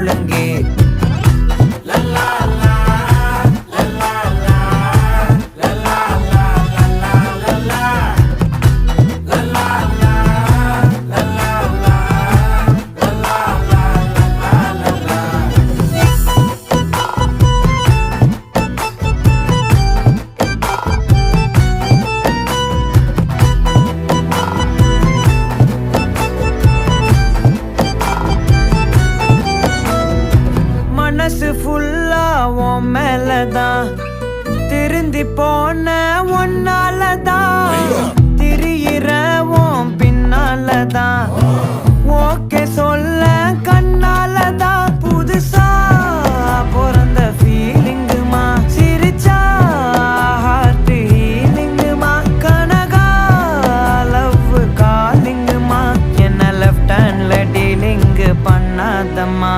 ஒழுங்கே. மனசு ஃபுல்லா உன் மேலதான், திருந்தி போன ஒன்னாலதான், திரியிற உன் பின்னாலதான், ஓகே சொல்ல கண்ணாலதான். புதுசா பிறந்த ஃபீலிங்குமா, சிரிச்சா ஹார்ட் ஹீலிங்குமா, கனகா லவ் காலிங்குமா, என்ன லெஃப்ட் ஹேண்ட்ல டீலிங் பண்ணாதம்மா.